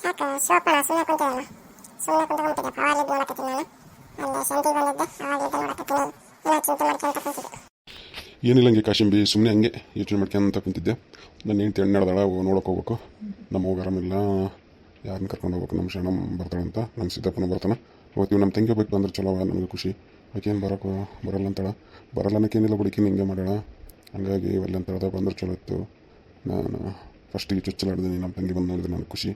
ಯಾಕೆ ಶಿವಪ್ಪನ ಸುಮ್ಮನೆ ಕುಂತಿದ್ದಲ್ಲ, ಸುಮ್ಮನೆ ಕುಂತ್ಕೊಂಡ್ಬಿಟ್ಟಿದ್ದೆ. ಅವಾಗಲಿದ್ದು ನೋಡಕತ್ತೀನಿ ನಾನು, ಅಲ್ಲಿ ಸಂತಿಗೆ ಬಂದಿದ್ದೆ, ಅವಾಗಲಿದ್ದು ನೋಡಕತ್ತೀನಿ. ಏನೋ ಚಿಂತೆ ಮಾಡ್ಕೊಂತ ಕುಂತಿದ್ದೆ. ಏನಿಲ್ಲ ಹಂಗೆ ಕಾಶಿಂಬಿ ಸುಮ್ಮನೆ ಹಂಗೆ ಯೋಚನೆ ಮಾಡ್ಕೊಂತ ಕುಂತಿದ್ದೆ. ನನ್ನ ಹೆಂಡ್ತಿ ನಡೆದಾಳ, ನೋಡೋಕೆ ಹೋಗ್ಬೇಕು. ನಮ್ಮ ಹೋಗಿ ಆರಾಮಿಲ್ಲ, ಯಾರನ್ನ ಕರ್ಕೊಂಡು ಹೋಗ್ಬೇಕು. ನಮ್ಮ ಶರಣ ಬರ್ತಾಳಂತ, ನಮ್ಮ ಸಿದ್ದಪ್ಪನ ಬರ್ತಾನೆ. ಹೋಗ್ತೀವಿ. ನಮ್ಮ ತಂಗಿ ಬೇಕು ಅಂದ್ರೆ ಚಲೋ, ನಮಗೆ ಖುಷಿ. ಆಕೇನು ಬರಲ್ಲ ಅಂತಾಳ. ಬರಲ್ಲ ಅನ್ನೋಕ್ಕೇನಿಲ್ಲ ಬಿಡಿಕಿನ ಹಿಂಗೆ ಮಾಡ್ಯಾಳ. ಹಂಗಾಗಿ ಒಳ್ಳೆ ಅಂತ ಹೇಳ್ದ, ಬಂದ್ರೆ ಚಲೋ ಇತ್ತು. ನಾನು ಫಸ್ಟಿಗೆ ಚುಚ್ಚಲಾಡ್ದೀನಿ, ನಮ್ಮ ತಂಗಿ ಬಂದು ನೋಡಿದ್ರೆ ನನಗೆ ಖುಷಿ.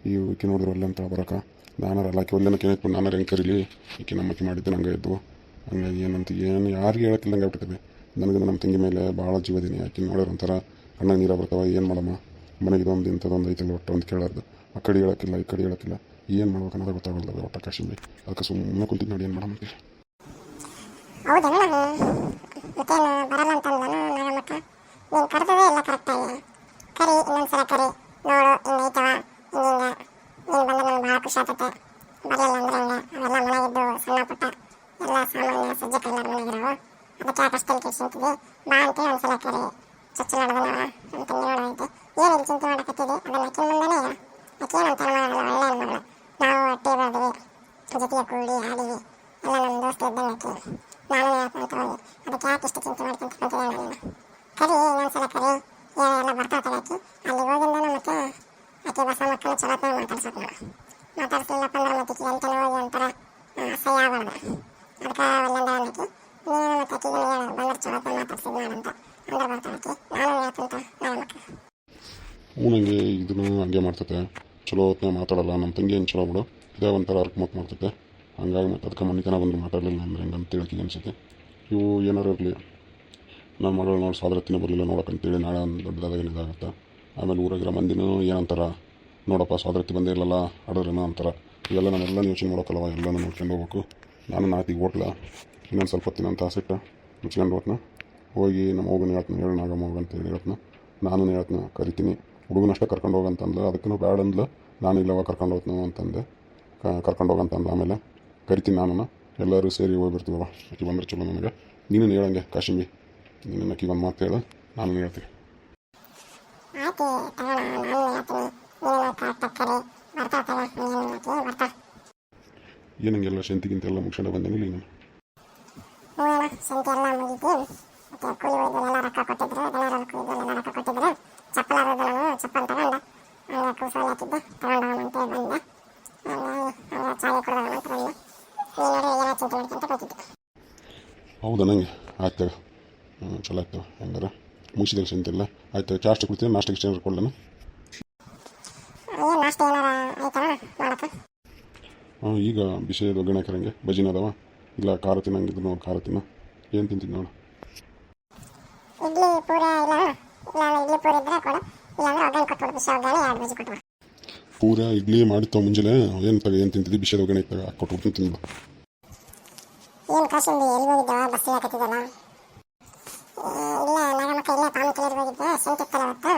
ಈ ಈಕೆ ನೋಡಿದ್ರೆ ಒಳ್ಳೆ ಅಂತ ಬರೋಕೆ ನಾನಾರ ಅಲ್ಲ, ಆಕೆ ಒಳ್ಳೆನಕ್ಕೆ ಏನಾಯ್ತು, ನಾನಾರ ಹೆಂಗೆ ಕರೀಲಿ. ಈಕೆ ನಮ್ಮಕ್ಕೆ ಮಾಡಿದ್ದೆ ನಂಗೆ ಇದ್ದು. ಹಂಗಾಗಿ ಏನು ಯಾರಿಗೆ ಹೇಳೋಕ್ಕಿಲ್ಲ, ಹಂಗೆ ಆಗ್ಬಿಟ್ಟಿದೆ. ನನಗೆ ನಮ್ಮ ತಂಗಿ ಮೇಲೆ ಭಾಳ ಜೀವದೀನಿ. ಆಕೆ ನೋಡ್ಯಾರ ಒಂಥರ ಕಣ್ಣಾಗ ನೀರು ಬರ್ತಾವೆ. ಏನು ಮಾಡಮ್ಮ, ಮನೆಗೆ ಒಂದು ಇಂಥದ್ದೊಂದು ಐತಲ್ಲ, ಒಟ್ಟು ಒಂದು ಕೇಳಾರ್ದು. ಆ ಕಡೆ ಹೇಳೋಕ್ಕಿಲ್ಲ, ಈ ಕಡೆ ಹೇಳೋಕ್ಕಿಲ್ಲ, ಏನು ಮಾಡ್ಬೇಕು ಅನ್ನೋದು ಗೊತ್ತಾಗಲ್ಲ ಒಟ್ಟು ಕಾಶಿಂಬಿ. ಅದಕ್ಕೆ ಸುಮ್ಮನೆ ಕುಂತಿದ್ದು ನೋಡಿ, ಏನು ಮಾಡಮ್ಮ ಅಂತ. ಹೌದೇನು, ಮತ್ತೇನು ಬರಲ್ಲ ಅಂತಂದ ನಾಗಮ್ಮಕ್ಕ. ನೀನು ಕರೆದೇ ಇಲ್ಲ ಕರೆಕ್ಟಾಗಿ. ಕರಿ, ಇನ್ನೊಂದ್ಸಲ ಕರಿ, ನೋಡು ಹಿಂಗೈತವ, ಹಿಂಗೆ ನೀನು ಬಂದ್ರೆ ನನಗೆ ಭಾಳ ಖುಷಿ ಆಗ್ತೈತೆ. ಬರಲಿಲ್ಲ ಅಂದ್ರೆ ಹಂಗೆ ಅವೆಲ್ಲ ಮನೆಗಿದ್ದು ಸಣ್ಣ ಪುಟ್ಟ ಎಲ್ಲ ಸಾಮಾನ್ಯ ಸಜ್ಜೆ ಕೈಲಾರ ಮನೆಗಿರೋವು. ಅದಕ್ಕೆ ಯಾಕೆ ಅಷ್ಟೆಲ್ಲ ಕೆಡ್ಸಿಂತಿದ್ವಿ, ಬಾ ಅಂತೇಳಿ ಒಂದ್ಸಲ ಕರಿ, ಚೊಚ್ಚಲಾಡ್ದನವ ಅಂತ ನೋಡೋದೈತೆ. ಏನು ಇಲ್ಲಿ ಚಿಂತೆ ಮಾಡಕತ್ತಿದ್ವಿ, ಅದನ್ನು ಅಕ್ಕಿ ಮುಂದೆನೇ ಅಕ್ಕಿ ಏನಂತ ಮಾಡಲ್ಲ, ಒಳ್ಳೆಯ ಮಗಳು. ನಾವು ಒಟ್ಟೆ ಬೆಳೆದ್ವಿ, ಜೊತೆಗೆ ಕೂಡಿ ಆಡಿವಿ, ಎಲ್ಲ ನಮ್ಮ ದೋಸ್ತ ಇದ್ದಂಗೆ ಅಕ್ಕಿ. ನಾನು ಹೇಳ್ಕೊಂತ ಹೋಗಿ, ಅದಕ್ಕೆ ಯಾಕೆ ಇಷ್ಟು ಚಿಂತೆ ಮಾಡ್ಕೊಂತ ಕುಂತಿದ್ದೆ ನಾನು. ಕರಿ, ಇನ್ನೊಂದ್ಸಲ ಕರಿ, ಎಲ್ಲ ಬರ್ತಾಳೆ ಅಕ್ಕಿ. ಅಲ್ಲಿ ಹೋಗಿಂದ ಮತ್ತೆ ಆಕೆ ಹೊಸ ಮಕ್ಕಳು ಚಲೋತ್ನ ಮಾತಾಡ್ಸೋಕೆ ನಾವು ಮಾತಾಡ್ಸಲಿಲ್ಲಪ್ಪ ಅಂದ್ರೆ ಮತ್ತೆ ಎಂತನ ಹೋಗಿ ಒಂಥರ ಸಹಿ ಆಗಬಾರ್ದು. ಅದಕ್ಕೆ ಒಳ್ಳೆಂದ ಅನ್ನಕ್ಕೆ ನೀನು ಮತ್ತೆ ಅಕ್ಕಿಗೆ ಬಂದ್ರೆ ಚಲೋತ್ನ ಮಾತಾಡ್ಸಿದ್ ನಾನಂತ ಅಂದ್ರೆ ಬರ್ತಾಳೆ ಅಕ್ಕಿ. ನಾನು ಹೇಳ್ತಂತ ನನ್ನ ಮಕ್ಕಳು ನನಗೆ ಇದನ್ನು ಹಂಗೆ ಮಾಡ್ತೈತೆ. ಚಲೋ ಹೊತ್ತಿನ ಮಾತಾಡಲ್ಲ. ನಮ್ಮ ತಂಗಿ ಏನು ಚಲೋ ಬಿಡು, ಇದೇ ಒಂಥರ ಅರ್ಕ ಮತ್ ಮಾಡ್ತೈತೆ. ಹಂಗಾಗಿ ಮತ್ತೆ ಅದಕ್ಕೆ ಮನೆತನ ಬಂದು ಮಾತಾಡಲಿಲ್ಲ ಅಂದ್ರೆ ಹೆಂಗೆ ಅಂತ ಹೇಳಕ್ಕೆ ಅನಿಸುತ್ತೆ. ಇವು ಏನಾರು ಇರಲಿ, ನನ್ನ ಮಗಳು ನೋಡಿ ಸ್ವಾದ್ರತಿನೇ ಬರಲಿಲ್ಲ ನೋಡೋಕ್ಕಂತೇಳಿ ನಾಳೆ ಒಂದು ದೊಡ್ಡದಾದಾಗ ಇದಾಗುತ್ತೆ. ಆಮೇಲೆ ಊರಾಗಿರೋ ಮಂದಿನೂ ಏನಂತಾರೆ, ನೋಡಪ್ಪ ಸ್ವಾದ್ರತಿ ಬಂದೇ ಇಲ್ಲಲ್ಲ ಆಡೋರೇನೋ ಅಂತಾರೆ. ಇವೆಲ್ಲ ನಾನೆಲ್ಲ ಯೋಚನೆ ಮಾಡೋಕ್ಕಲ್ಲವ, ಎಲ್ಲನೂ ನೋಡ್ಕೊಂಡು ಹೋಗ್ಬೇಕು. ನಾನು ನಾತಿಗೆ ಹೋಟ್ಲ ಇನ್ನೊಂದು ಸ್ವಲ್ಪ ಹೊತ್ತಿನ ಅಂತ ಆಸೆಟ್ಟು ಮುಚ್ಕೊಂಡು ಹೋಗ್ತನ. ಹೋಗಿ ನಮ್ಮ ಹೋಗನ ಹೇಳ್ತೀನಿ, ಹೇಳಿ ನಾಗಮ್ಮ ಹೋಗು ಅಂತೇಳಿ ಹೇಳ್ತೀನಿ. ನಾನು ಹೇಳ್ತೀನಿ, ಕರಿತೀನಿ. ಹುಡುಗನಷ್ಟೇ ಕರ್ಕೊಂಡು ಹೋಗಂತಂದ್ಲು, ಅದಕ್ಕೂ ಬ್ಯಾಡ ಅಂದ್ಲು. ನಾನು ಇಲ್ಲವ ಕರ್ಕೊಂಡು ಹೋಗ್ತೀನಿ ಅಂತಂದೆ. ಕರ್ಕೊಂಡು ಹೋಗಂತಂದು ಆಮೇಲೆ ಕರಿತೀನಿ. ನಾನು ಎಲ್ಲರೂ ಸೇರಿ ಹೋಗ್ಬಿಡ್ತೀವವ. ಆಕೆ ಬಂದರೆ ಚಲೋ ನನಗೆ. ನೀನು ಹೇಳಂಗೆ ಕಾಶಿಂಬಿ, ನೀನು ಅಕ್ಕಿಗೆ ಒಂದು ಮಾತು ಹೇಳು, ನಾನು ಹೇಳ್ತೀನಿ. ಆಯ್ತು ತಗೋಣ, ನಾನು ಹೇಳ್ತೀನಿ. ನೀನು ಕರೆಕ್ಟಾಗಿ ಬರ್ತಾ ತಗೋ, ಬರ್ತಾ ಏನಂಗೆಲ್ಲ ಶಂತಿಗಿಂತ ಎಲ್ಲ ಮುಗಿಸ್ಕೊಂಡು ಬಂದೇನಿಲ್ಲ ನೀನು. ಹೂವೇನ ಸಂತೆ ಎಲ್ಲ ಮುಗಿತು. ಮತ್ತು ಕೂಲಿ ಹೋಯ್ದೆಲ್ಲ ರೊಕ್ಕ ಕೊಟ್ಟಿದ್ರು, ಎಲ್ಲರೂ ಕೂಲಿದೆಲ್ಲ ರೊಕ್ಕ ಕೊಟ್ಟಿದ್ರು. ಚಪ್ಪಲ್ ಹರಿದು ನಾನು ಚಪ್ಪಲ್ ತಗೊಂಡು ಹಂಗೆ ಕೂಸಲ್ಲಿ ಹಾಕಿದ್ದೆ, ತಗೊಂಡೋಗಂತೆ ಬಂದೆ. ಹಂಗೆ ಚಾಗೆ ಕೊಡೋಣ ಅಂತ ಬಂದೆ. ನೀನು ಏನೋ ಚಿಂತೆ ಮಾಡ್ಕೊಂತ ಕೂತಿದ್ದೆ. ಹೌದಾ, ನಂಗೆ ಆಯ್ತು ಚಲೋ ಆಯ್ತು. ಹೆಂಗಾರ ಮುಗಿಸಿದಾಗ ಸಂತೆಲ್ಲ ಆಯ್ತು. ಚಾಸ್ಟ್ ಕೊಡ್ತೀನಿ, ನಾಷ್ಟಕ್ಕೆ ಇಷ್ಟ ಏನಾರು ಕೊಡಲನ? ಏನು ನಾಷ್ಟ ಏನಾರ ಆಯ್ತಾನ ಮಾಡಕ್ಕೆ? ಈಗ ಬಿಸಿ ಒಗ್ಗರಣೆ ಹಾಕಿರಂಗೆ ಬಜಿನ ಅದಾವ. ಇಲ್ಲ ಖಾರ ತಿನ್ನಂಗಿದ್ರು ನೋಡಿ, ಖಾರ ತಿನ್ನ. ಏನು ತಿಂತಿದ್ದು ನೋಡು. ಇಡ್ಲಿ ಪೂರ ಇಲ್ಲ, ಇಡ್ಲಿ ಪೂರ ಇದ್ರೆ ಕೊಡು, ಇಲ್ಲಾಂದ್ರೆ ಒಗ್ಗರಣೆ ಕೊಟ್ಬಿಡು. ಬಿಸಿ ಒಗ್ಗರಣೆ 2 ಬಜಿ ಕೊಟ್ಬಿಡು. ಪೂರ ಇಡ್ಲಿ ಮಾಡಿತ್ತು ಮುಂಜಾನೆ. ಏನು ತಿಂತಿದ್ದಿ? ಬಿಸಿ ಒಗ್ಗರಣೆ ಇದ್ದಾಗ ಕೊಟ್ಬಿಡ್ತೀನಿ, ತಿಂದು. ಏನು ಕಾಶಿಂಬಿ, ಎಲ್ಲಿ ಹೋಗಿದ್ದವ? ಬಸ್ ಹಾಕತ್ತಿದ್ದಲ್ಲ. ಇಲ್ಲ ನಾಗಮ್ಮಕ್ಕ, ಇಲ್ಲ ಪಾಮಿ ಕೇಳಿ ಹೋಗಿದ್ದೆ. ಸಂತೆ ಇತ್ತಲ್ಲ ಅವತ್ತು,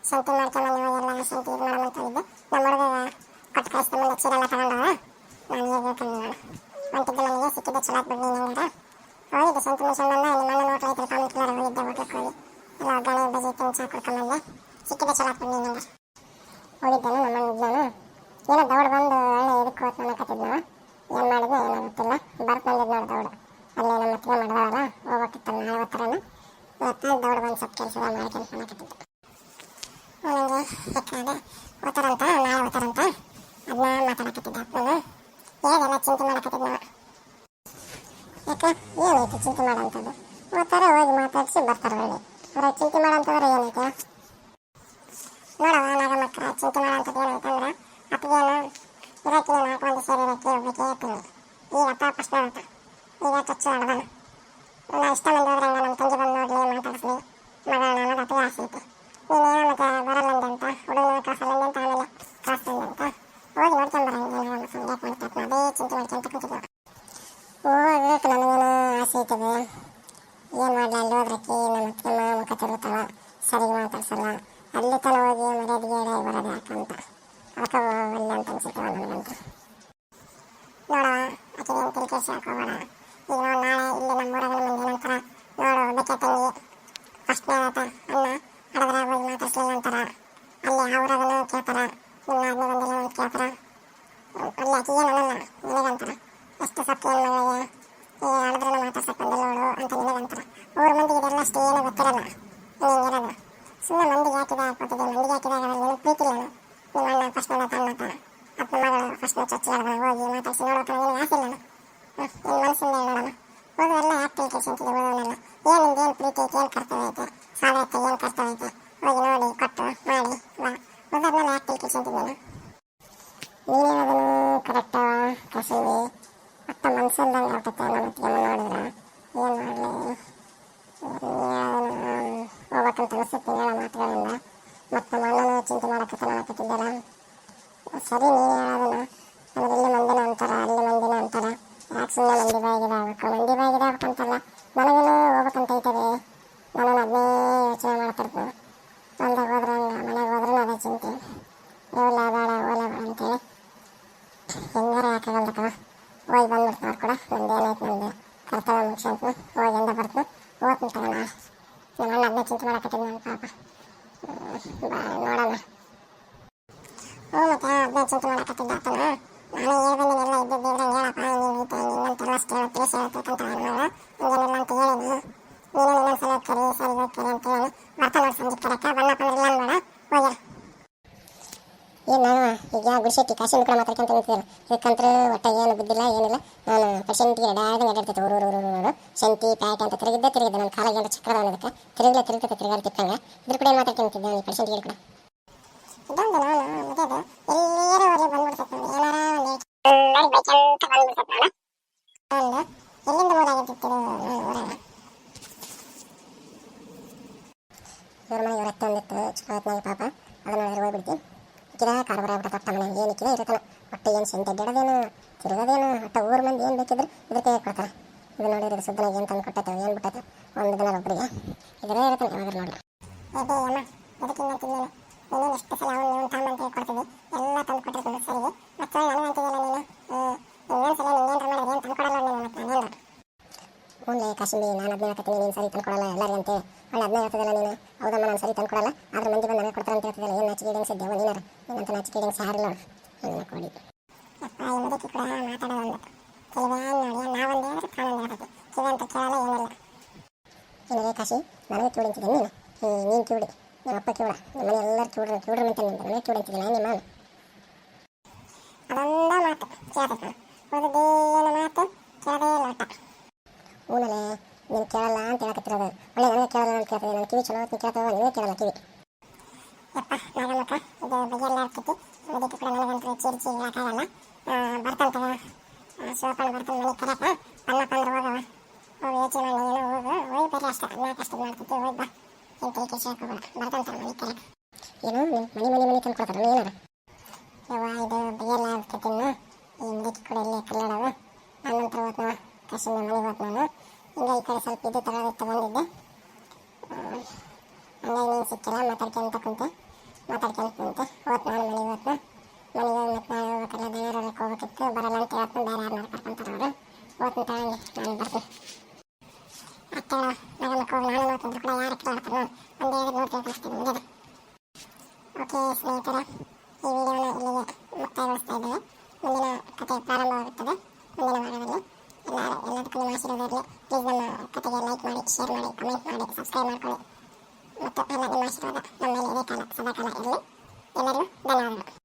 ಸಂತೆ ಮಾಡ್ಕೊಂಬಂದು ಎಲ್ಲ ಸಂತೆ ಇದು ಮಾಡೋಣ ಅಂತ ಹೋಗಿದ್ದೆ. ನಮ್ಮ ಹುಡುಗ ಕೊಟ್ಟು ಕಳಿಸ್ದ ಮುಂದೆ ಚೀರೆಲ್ಲ ತಗೊಂಡವ. ನಾನು ಹೇಗೆ ಹೇಳ್ಕೊಂಡು ಹೊಂಟಿದ್ದೆ, ನನಗೆ ಸಿಕ್ಕಿದ್ದೆ ಚಲೋ ಆತ್ ಬಿಡಿ. ನಂಗಾರ ಹೋಗಿದ್ದೆ ಸಂತೆ ಮುಗಿಸ್ಕೊಂಡ್ಬಂದ. ನಿಮ್ಮ ಮನೆ ನೋಟ್ ಐತ್ರಿ, ಪಾಮಿ ಕಿಲಾರ ಹೋಗಿದ್ದೆ. ಹೋಟೆಲ್ಗೆ ಹೋಗಿ ಎಲ್ಲ ಒಗ್ಗರಣೆ ಬಜಿ ತಿಂದು ಚಾ ಕುಡ್ಕೊಂಬಂದೆ. ಸಿಕ್ಕಿದ್ದೆ ಚಲೋ ಆತ್ ಬಿಡಿ. ನಂಗಾರ ಹೋಗಿದ್ದೇನೆ. ನಮ್ಮ ಇದ್ದನು ಏನೋ ದೌಡ್ ಬಂದು ಒಳ್ಳೆ ಇದಕ್ಕೆ ಹೋತ್ ಅನ್ನಕತ್ತಿದ್ನು. ಏನು ಮಾಡಿದ್ನು ಏನೋ ಗೊತ್ತಿಲ್ಲ. ಬರ್ತು ಬಂದಿದ್ದು ನೋಡಿ ದೌಡು. ಅಲ್ಲಿ ನಮ್ಮ ಹತ್ತಿರ ಮಾಡಿದವಲ್ಲ, ಹೋಗ್ಬೇಕಿತ್ತಲ್ಲ ನಾಳೆ ಓದ್ತಾರನ. ಇವತ್ತು ದೌಡ್ ಬಂದು ಸ್ವಲ್ಪ ಕೆಲಸ ಮಾಡ್ಕೊಂಡು ಅನ್ನಕತ್ತಿದ್ದೆ. ನನಗೆ ಯಾಕಂದ್ರೆ ಓದ್ತಾರಂತ, ನಾಳೆ ಓದ್ತಾರಂತ, ಅದನ್ನ ಮಾತಾಡಕತ್ತಿದ್ದ. ನಾನು ಹೇಗೆಲ್ಲ ಚಿಂತೆ ಮಾಡಕತ್ತಿದ್ದ ನಾವು. ಯಾಕೆ ಏನೈತಿ ಚಿಂತೆ ಮಾಡೋಂಥದ್ದು? ಓದ್ತಾರೆ, ಹೋಗಿ ಮಾತಾಡಿಸಿ ಬರ್ತಾರೆ. ಒಳ್ಳೆ ಅವ್ರ ಚಿಂತೆ ಮಾಡೋಂಥವ್ರು ಏನೈತೆ ನೋಡವ ನಾಗಮ್ಮಕ್ಕ. ಚಿಂತೆ ಮಾಡೋಂಥದ್ದು ಏನೈತಂದ್ರೆ ಅಪ್ಪಗೇನು ಇರೋಕೆ 4 ಮಂದಿ ಸೇರಿ ಇರೋಕೆ ಒಬ್ಬಕ್ಕೆ ತಿನ್ನು. ಈಗ ಅಪ್ಪ ಫಸ್ಟ್ ನೋಡತ್ತ, ಈಗ ಚೊಚ್ಚು ಆಡ್ದಾನ. ನಾನು ಇಷ್ಟ ಮಂದಿ ಹೋದ್ರೆ ನಮ್ಮ ತಂಗಿ ಬಂದು ನೋಡಲಿ, ಮಾತಾಡಿಸ್ಲಿ, ಮಾಡೋಣ ಅನ್ನೋದು ಅಪ್ಪಗೆ ಆಸೆ ಐತಿ. ನೀನೇನೋ ಮತ್ತೆ ಬರಲ್ಲಂದೆ ಅಂತ, ಹುಡುಗನ ಕಾಸಲ್ಲಂದೆ ಅಂತ, ಆಮೇಲೆ ಕಾಸ್ತಂದೆ ಅಂತ ಹೋಗಿ ನೋಡ್ಕೊಂಬರಂಗೆ ಯಾಕೆ ಮಾಡ್ತಾ ಅದೇ ಚಿಂತೆ ಮಾಡ್ಕೊಂತ ಕೂತಿದ್ದೆ. ಹೋಗ್ಬೇಕು, ನನಗೇನೋ ಆಸೆ ಐತದೆ. ಏನು ಮಾಡಲಿ, ಅಲ್ಲಿ ಹೋದ್ರಕ್ಕೆ ನಮ್ಮ ಅತ್ತಿಗೆಮ್ಮ ಮುಖ ತಿರುಗುತ್ತಾವ, ಸರಿಗೆ ಮಾತಾಡ್ಸಲ್ಲ. ಅಲ್ಲಿ ತನ ಹೋಗಿ ಮರ್ಯಾದೆಗೆ ಎಡೆ ಬರೋದು ಯಾಕಂತ ಅದಕ್ಕೆ ಒಳ್ಳೆ ಅಂತ ಅನ್ಸುತ್ತವ ನನಗಂತೂ. ನೋಡವ ಆಕೆಗೆ ಏನು ತಿಳಿ ಕೇಳಿಸಿ ಹಾಕೋಬೇಡ. ಈಗ ನಾವು ನಾಳೆ ಇಲ್ಲಿ ನಮ್ಮೂರಾಗ ಮಂದಿ ಏನಂತಾರ ನೋಡು, ಬೆಕ್ಕೆ ತಂಗಿ ಫಸ್ಟ್ ಆತ ಅನ್ನ ಹಡದ್ರಾಗ ಹೋಗಿ ಮಾತಾಡ್ಸ್ಲಿಲ್ಲ ಅಂತಾರ. ಅಲ್ಲಿ ಅವ್ರಾಗನು ಕೇಳ್ತಾರ, ನಿಮ್ಮ ಆದ್ಮಿ ಬಂದಿಲ್ಲ ಅಂತ ಅಂತ ಕೇಳ್ತಾರ. ಅಲ್ಲಿ ಆಕೆ ಏನು ಅನ್ನಲ್ಲ, ನಿನಗಂತಾರ ಎಷ್ಟು ಸತ್ತು ಏನು ಮಗಳಿಗೆ ಅಳಿದ್ರೂ ಮಾತಾಡ್ಸಕ್ಕೆ ಬಂದಿಲ್ಲ ನೋಡು ಅಂತ ನಿನಗಂತಾರ. ಊರ ಮಂದಿಗೆ ಇದೆಲ್ಲ ಅಷ್ಟು ಏನೂ ಗೊತ್ತಿರಲ್ಲ. ಹಿಂಗಿರೋದು ಸುಮ್ಮನೆ ಮಂದಿಗೆ ಹಾಕಿದಾಗ ಹಾಕ್ಕೊತಿದ್ದೆ. ಮಂದಿಗೆ ಹಾಕಿದಾಗ ನಿನಗೆ ಪ್ರೀತಿ ಇಲ್ಲ. ನಿಮ್ಮ ಅಣ್ಣ ಫಸ್ಟ್ ನೋಡ ತನ್ನತ್ತ ಅಪ್ಪ ಮಗಳು ಫಸ್ಟ್ ಚರ್ಚೆ ಹೇಳಿದಾಗ ಹೋಗಿ ಮಾತಾಡಿಸಿ ನೋಡೋಕೆ ನಿನಗೆ ಆಸೆ ಇಲ್ಲ. ನಿನ್ನ ಮನಸ್ಸಿಂದ ನೋಡೋಣ. ಓದೋಲ್ಲ ಯಾಕೆ ತಿಳಿ ಕೆಲ್ಸಂತಿದೆ ಓದೋನೆಲ್ಲ. ಏನು ನಿಮ್ದು ಏನು ಪ್ರೀತಿ ಐತೆ, ಏನು ಕರ್ತವ್ಯ ಐತೆ, ಸಾಲ ಐತೆ, ಏನು ಕರ್ತವ್ಯ ಐತೆ, ಹೋಗಿ ನೋಡಿ ಕೊಟ್ಟು ಮಾಡಿ ಬಾ. ಓದೋದ್ಮೇಲೆ ಯಾಕೆ ತಿಳಿ ಕೆಲ್ಸಂತಿದ್ದೆ ನಾನು. ನೀನೇ ಅದನ್ನು ಕರೆಕ್ಟವ ಕಸಂದಿ ಅತ್ತ ಮನ್ಸಲ್ದಂಗೆ ಆಗ್ತೈತೆ. ನಮ್ಮ ಅತ್ತಿಗೆ ನೋಡಿದ್ರೆ ಏನು ಮಾಡಲಿ ಹೋಗ್ಬೇಕಂತ ಅನಿಸುತ್ತೆ ಹೇಳೋ ಮಾತುಗಳಿಂದ. ಮತ್ತು ಮಣ್ಣನ್ನು ಚಿಂತೆ ಮಾಡಕತ್ತಿದ್ದಲ್ಲ. ಸರಿ ನೀನು ಹೇಳೋದನ್ನ ನಮಗೆ ಇಲ್ಲಿ ಮಂದಿನ ಅಂತಾರೆ, ಅಲ್ಲಿ ಮಂದಿನ ಅಂತಾರೆ. ಯಾಕೆ ಸುಮ್ಮನೆ ಮಂದಿ ಬಾಯಿಗಿದಾಗಬೇಕು, ಮಂದಿ ಬಾಯಿಗಿದಾಗಬೇಕಂತಲ್ಲ. ನನಗೇನು ಹೋಗ್ಬೇಕಂತ ಐತದೆ. ನಾನು ಅದನ್ನೇ ಯೋಚನೆ ಮಾಡ್ತಿರ್ತೀನಿ. ಹೊಲ್ದಾಗ ಹೋದ್ರೆ ಮನೆಗೆ ಹೋದ್ರೂ ಅದೇ ಚಿಂತೆ. ಓಲ ಬೇಡ ಅಂತೇಳಿ ಹೆಂಗಾರ ಯಾಕಾಗಲ್ದಕ್ಕ ಹೋಗಿ ಬಂದ್ಬಿಡ್ತು ಅವ್ರು ಕೂಡ. ನಂದು ಏನಾಯ್ತು ನಂದು ಕರ್ತವ್ಯ ಮುಗಿಸಂತ ಹೋಗಿ ಎಂದ ಬರ್ತು ಹೋಗ್ತೀನಿ ತಗೋಣ. ನಮ್ಮ ಅಣ್ಣ ಅದನ್ನೇ ಚಿಂತೆ ಮಾಡಕತ್ತಿದ್ದು ನನ್ನ ಪಾಪ. ನೋಡೋಣ. ಮತ್ತೆ ಅದನ್ನೇ ಚಿಂತೆ ಮಾಡಕತ್ತಿದ್ದ ಆತನ. ನಾನು ಹೇಳ್ಬಂದಿನೆಲ್ಲ ಇದ್ದಂಗೆ ಹೇಳಪ್ಪ ಹಿಂಗೈತೆ ಹಿಂಗಂತೆಲ್ಲ ಅಷ್ಟು ಹೇಳೋ ತಿಳಿಸಿ ಹೇಳ್ತೈತಂತ ನೋಡು ಹಿಂಗೇನಿಲ್ಲ ಅಂತ ಹೇಳಿದ್ನು. ನೀನು ಇನ್ನೊಂದ್ಸಲ ಕರಿ ಸರಿ ಹೋಗಿ ಕರಿ ಅಂತ ಹೇಳಿ ಬರ್ತಾನೆ ನೋಡಿ ಸಂಜೆ ಕರೆಕ್ಟ ಬಣ್ಣಪ್ಪ ಅಂದ್ರೆ ಇಲ್ಲ ನೋಡ ಹೋಗ್ಯಾರ. ಏನು ಈಗ ಗುಡಿಸೈತಿ ಕಾಶಿನ ಕೂಡ ಮಾತಾಡ್ಕೊಂತ ನಿಂತಿಲ್ಲ. ಇದಕ್ಕಂತೂ ಒಟ್ಟ ಏನು ಬುದ್ಧಿಲ್ಲ ಏನಿಲ್ಲ. ನಾನು ಪರ್ಸೆಂಟ್ಗೆ ಎಡಾಡ್ದಂಗೆ ಎಡಾಡ್ತೈತೆ ಊರು ಶಂತಿ ಪ್ಯಾಟ್ ಅಂತ ತಿರುಗಿದ್ದೆ ನನ್ನ ಕಾಲಾಗಿ ಅಂತ ಚಕ್ರ ಅನ್ನೋದಕ್ಕೆ ತಿರುಗ್ತೈತೆ ತಿರುಗಾಡಿ ತಿಕ್ಕಂಗೆ. ಇದ್ರ ಕೂಡ ಏನು ಮಾತಾಡ್ಕೊಂತಿದ್ದೆ ನೀವು ಪರ್ಸೆಂಟ್ಗೆ ಕೂಡ ಇದೊಂದು ನಾನು ಮುಗಿಯೋದು ಎಲ್ಲಿಯಾರು ಹೊರಗೆ ಬಂದ್ಬಿಡ್ತೈತೆ ನೋಡಿ. ಏನಾರ ಒಂದು ಬೈಕಂತ ಬಂದ್ಬಿಡ್ತೈತೆ ನಾನು ಒಂದು ಎಲ್ಲಿಂದ ಮೂರಾಗಿರ್ತಿತ್ತು ಊರಾಗ. ಇವ್ರ ಮನೆ ಇವ್ರ ಹತ್ತೆ ಒಂದಿತ್ತು ಚಲೋ ಹೊತ್ನಾಗ ಪಾಪ ಅದನ್ನ ನೋಡಿದ್ರೆ ಹೋಗ್ಬಿಡ್ತೀನಿ. ಇಕ್ಕಿದ ಕಾರ್ಬಾರ ಆಗ್ಬಿಟ್ಟು ಅಟ್ಟ ಮನೆ ಏನಿಕ್ಕಿದೆ ಇರುತ್ತಾನೆ. ಒಟ್ಟು ಏನು ಸಂತೆ ಅಡ್ಡಾಡೋದೇನು ತಿರುಗೋದೇನು ಒಟ್ಟು ಊರ ಮಂದಿ ಏನು ಬೇಕಿದ್ರು ಇದ್ರ ಕೈ ಕೊಡ್ತಾರೆ. ಇದು ನೋಡಿದ್ರೆ ಸುದ್ದನಾಗ ಏನು ತಂದು ಕೊಟ್ಟೈತೆ ಏನು ಬಿಟ್ಟೈತೆ ಒಂದು ದಿನ ಒಬ್ಬರಿಗೆ ಇದರೇ ಇರ್ತಾನೆ ಯಾವಾಗಾರು ನೋಡಿ. ಅದೇ ಅಮ್ಮ ಅದಕ್ಕಿಂತ ತಿನ್ನೋಣ ನೀನು ಎಷ್ಟು ಸಲ ಅವ್ನು ತಾಂಬಂತ ಕೊಡ್ತೀವಿ ಎಲ್ಲ ತಂದು ಕೊಟ್ಟಿರ್ತೀನಿ ಸರಿಗೆ. ಮತ್ತೆ ನನಗಂತಿದ್ದಲ್ಲ ನೀನು ಇನ್ನೊಂದ್ಸಲ ನೀನೇನ್ರ ಮಾಡಿದ್ರೆ ಏನು ತಂದು ಕೊಡಲ್ಲ ನೀನು. ಮತ್ತೆ ನಾನೇನು ಹ್ಞೂ ಕಾಶಿಂಬಿ ನಾನು ಅದನ್ನ ಹೇಳ್ತೀನಿ ನೀನು ಸರಿ ತಂದು ಕೊಡಲ್ಲ ಎಲ್ಲರಿಗೆ ಅಂತ ಒಳ್ಳೆ ಅದನ್ನ ಹೇಳ್ತದಲ್ಲ ನೀನು. ಹೌದಮ್ಮ ನಾನು ಸರಿ ತಂದು ಕೊಡಲ್ಲ ಆದ್ರೆ ಮಂದಿ ಬಂದು ನನಗೆ ಕೊಡ್ತಾರೆ ಅಂತ ಹೇಳ್ತಿದ್ದಲ್ಲ. ಏನು ನಾಚಿಕೆ ಇಡಂಗಿಸಿದ್ದೇವ ನೀನಾರ ಏನಂತ ನಾಚಿಕೆ ಇಡಂಗಿಸಿ ಹಾರಿಲ್ಲ ಹೆಣ್ಣು ಕೊಡಿ ಅಪ್ಪ ಈ ಮುದುಕಿ ಕೂಡ ಮಾತಾಡೋದು ಕಿವಿಯಾಗಿ ನೋಡಿ ನಾವೊಂದು ಹೇಳಿದ್ರೆ ಕಾಣೊಂದು ಹೇಳ್ತೈತಿ. ಕಿವಿ ಅಂತ ಕೇಳಲ್ಲ ಏನಿಲ್ಲ. ಏನಿದೆ ಕಾಶಿ ನನಗೆ ಕಿವಿಡಿಂತಿದ್ದೆ ನೀನು ಕಿವಿಡಿ ನಿಮ್ಮ ಅಪ್ಪ ಕಿವಿಡ ನಿಮ್ಮ ಮನೆ ಎಲ್ಲರೂ ಕಿವಿಡ್ರು ಮಿಂತ ನಿಂತ ನನಗೆ ಕಿವಿಡಿಂತಿದ್ದಿಲ್ಲ ನಿಮ್ಮ ಮಾನ. ಅದೊಂದ ಮಾತು ಕೇಳ್ತೈತೆ ನಾನು ಓದದೇನು ಮಾತು ಕೇಳದೇ ಲೋಟ. ಊನಲ್ಲೇ ನೀನು ಕೇಳಲ್ಲ ಅಂತ ಹೇಳಕತ್ತಿರೋದು ಒಳ್ಳೆ ನನಗೆ ಕೇಳಲ್ಲ ಅಂತ ಕೇಳ್ತದೆ. ನನ್ನ ಕಿವಿ ಚಲೋ ಹೊತ್ತು ಕೇಳ್ತಾವ ನೀವೇ ಕೇಳಲ್ಲ ಕಿವಿ. ಯಪ್ಪ ನಾಗಮ್ಮಕ್ಕ ಇದು ಬಗೆಲ್ಲ ಆಗ್ತೈತಿ. ಅದಕ್ಕೆ ಕೂಡ ನನಗಂತೂ ಚೀರ್ಚಿ ಹೇಳೋಕ್ಕಾಗಲ್ಲ. ಬರ್ತಾನೆ ಶಿವಪ್ಪನ ಬರ್ತಾನೆ ಮನೆ ಕರೆಯಪ್ಪ ಪನ್ನಪ್ಪ ಅಂದ್ರೆ ಹೋಗವ ಹೋಗಿ ಯೋಚನೆ ಮಾಡಿ ಏನೋ ಹೋಗಿ ಬೇರೆ ಅಷ್ಟೇ ನಾಲ್ಕು ಅಷ್ಟು ಮಾಡ್ತೈತಿ ಹೋಗಿ ಬಾ ಏನು ಕೈ ಕೈ ಹಾಕೋಬೇಡ ಬರ್ತಾನೆ ಮನೆ ಕರೆ. ಏನು ಮನೆ ತಂದು ಕೊಡ್ತಾರೆ ಏನಾರ ಯವ್ವ ಇದು ಬಗೆಲ್ಲ ಆಗ್ತೈತಿ ಇನ್ನು. ಈ ಮುದುಕಿ ಕೂಡ ಇಲ್ಲೇ ಕಲ್ಲಾಡವು ಆನಂತರ ಹೋತ್ ನಾವು ಕಾಶಿನ ಮನೆಗೆ ಹೋತ್ ನಾನು. ಹಿಂಗೆ ಈ ಕಡೆ ಸ್ವಲ್ಪ ಇದು ತಗೊಂಡಿದ್ದೆ ಬಂದಿದ್ದೆ. ಹಂಗಾಗಿ ನೀನು ಸಿಕ್ಕಿಲ್ಲ ಮಾತಾಡ್ಕೊಂತ ಕುಂತೆ ಹೋತ್ ನಾನು ಮನೆಗೆ ಹೋತ್ನ. ಮನೆಗೆ ಹೋಗಿ ಮತ್ತೆ ನಾಳೆ ಹೋಗ್ಬೇಕಲ್ಲ ದಯಾರಕ್ಕೆ ಹೋಗ್ಬೇಕಿತ್ತು ಬರಲ್ಲ ಅಂತ ಹೇಳ್ತು. ಬೇರೆ ಯಾರು ಮಾಡ್ಕೊಡ್ತಾರೆ ಅವರು ಹೋಗ್ತೀನಿ ತಗೊಂಡು ನಾನು ಬರ್ತೀನಿ. ಅತ್ತೆ ನಗಮಕ್ಕೆ ಹೋಗಿ ನಾನು ನೋಡ್ತಿದ್ರು ಕೂಡ ಯಾರು ಕೇಳ್ತಾರೆ ಒಂದು ಹೇಳಿದ್ರೆ ನೋಡ್ತೀನಿ ಕಳಿಸ್ತೀನಿ ಮುಗಿದ. ಓಕೆ ಸ್ನೇಹಿತರ ಈ ವಿಡಿಯೋನ ಇಲ್ಲಿಗೆ ಮುಕ್ತಾಯಗೊಳಿಸ್ತಾ ಇದ್ದೇವೆ. ಮುಂದಿನ ಕತೆ ಪ್ರಾರಂಭವಾಗುತ್ತದೆ ಮುಂದಿನ ವಾರದಲ್ಲಿ. ಎಲ್ಲದಕ್ಕೂ ನಿಮ್ಮ ಆಶೀರ್ವಾದ ಇರಲಿ. ಪ್ಲೀಸ್ ನಮ್ಮ ಕತೆಗೆ ಲೈಕ್ ಮಾಡಿ ಶೇರ್ ಮಾಡಿ ಕಮೆಂಟ್ ಮಾಡಿ ಸಬ್ಸ್ಕ್ರೈಬ್ ಮಾಡ್ಕೊಳ್ಳಿ. ಮತ್ತು ಎಲ್ಲ ನಿಮ್ಮ ಆಶೀರ್ವಾದ ನಮ್ಮ ಮೇಲೆ ಇದೇ ಕಾಲ ಸದಾಕಾಲ ಇರಲಿ. ಎಲ್ಲರಿಗೂ ಧನ್ಯವಾದಗಳು.